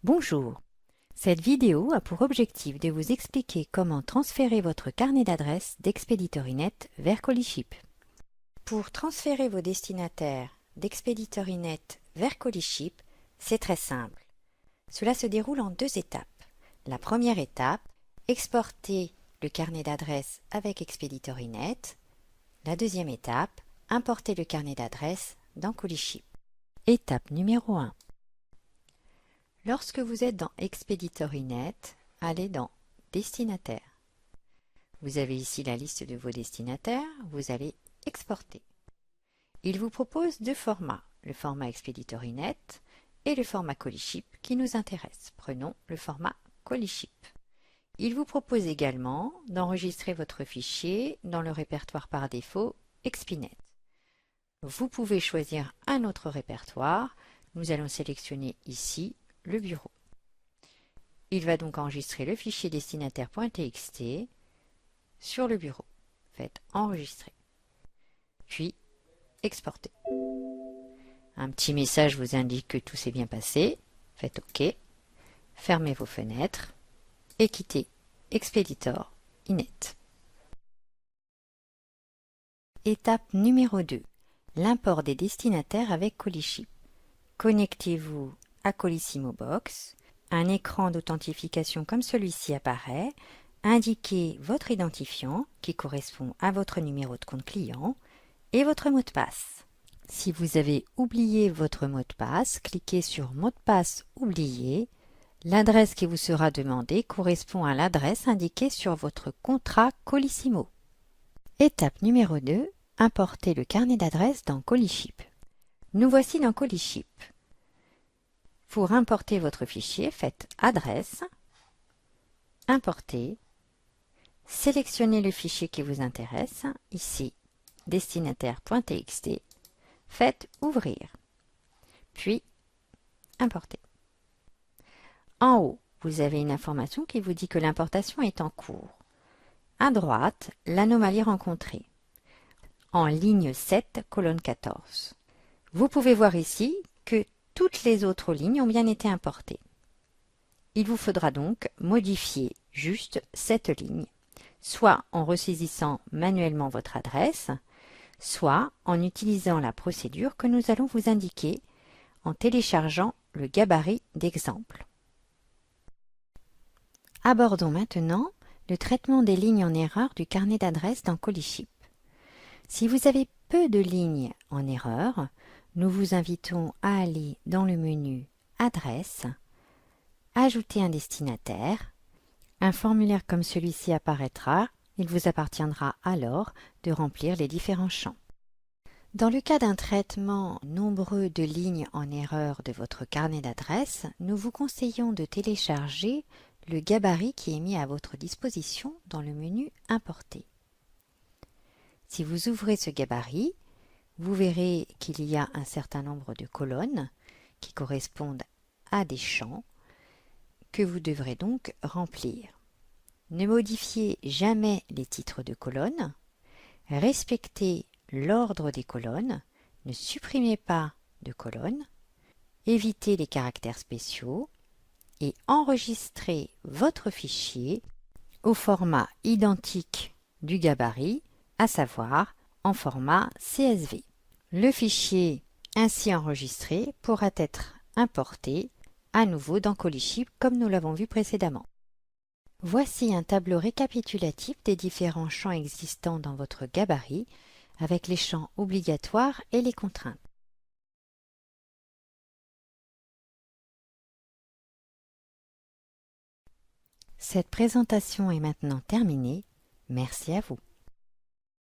Bonjour. Cette vidéo a pour objectif de vous expliquer comment transférer votre carnet d'adresses d'Expeditory.net vers Colyship. Pour transférer vos destinataires d'Expeditory.net vers Colyship, c'est très simple. Cela se déroule en deux étapes. La première étape, exporter le carnet d'adresses avec Expeditory.net. La deuxième étape, importer le carnet d'adresses dans Colyship. Étape numéro 1. Lorsque vous êtes dans Expeditory.net, allez dans Destinataires. Vous avez ici la liste de vos destinataires, vous allez exporter. Il vous propose deux formats, le format Expeditory.net et le format Colyship qui nous intéresse. Prenons le format Colyship. Il vous propose également d'enregistrer votre fichier dans le répertoire par défaut Expinet. Vous pouvez choisir un autre répertoire. Nous allons sélectionner ici le bureau. Il va donc enregistrer le fichier destinataire.txt sur le bureau. Faites enregistrer. Puis exporter. Un petit message vous indique que tout s'est bien passé. Faites OK. Fermez vos fenêtres et quittez Expeditory.net. Étape numéro 2. L'import des destinataires avec Colyship. Connectez-vous à Colissimo Box. Un écran d'authentification comme celui-ci apparaît. Indiquez votre identifiant qui correspond à votre numéro de compte client et votre mot de passe. Si vous avez oublié votre mot de passe, cliquez sur Mot de passe oublié. L'adresse qui vous sera demandée correspond à l'adresse indiquée sur votre contrat Colissimo. Étape numéro 2. Importer le carnet d'adresses dans Colyship. Nous voici dans Colyship. Pour importer votre fichier, faites Adresse, Importer, sélectionnez le fichier qui vous intéresse, ici destinataire.txt, faites Ouvrir, puis Importer. En haut, vous avez une information qui vous dit que l'importation est en cours. À droite, l'anomalie rencontrée, en ligne 7, colonne 14. Vous pouvez voir ici que toutes les autres lignes ont bien été importées. Il vous faudra donc modifier juste cette ligne, soit en ressaisissant manuellement votre adresse, soit en utilisant la procédure que nous allons vous indiquer en téléchargeant le gabarit d'exemple. Abordons maintenant le traitement des lignes en erreur du carnet d'adresses dans Colyship. Si vous avez peu de lignes en erreur, nous vous invitons à aller dans le menu Adresse, Ajouter un destinataire. Un formulaire comme celui-ci apparaîtra. Il vous appartiendra alors de remplir les différents champs. Dans le cas d'un traitement nombreux de lignes en erreur de votre carnet d'adresses, nous vous conseillons de télécharger le gabarit qui est mis à votre disposition dans le menu Importer. Si vous ouvrez ce gabarit, vous verrez qu'il y a un certain nombre de colonnes qui correspondent à des champs que vous devrez donc remplir. Ne modifiez jamais les titres de colonnes, respectez l'ordre des colonnes, ne supprimez pas de colonnes, évitez les caractères spéciaux et enregistrez votre fichier au format identique du gabarit, à savoir en format CSV. Le fichier ainsi enregistré pourra être importé à nouveau dans Colyship comme nous l'avons vu précédemment. Voici un tableau récapitulatif des différents champs existants dans votre gabarit avec les champs obligatoires et les contraintes. Cette présentation est maintenant terminée. Merci à vous.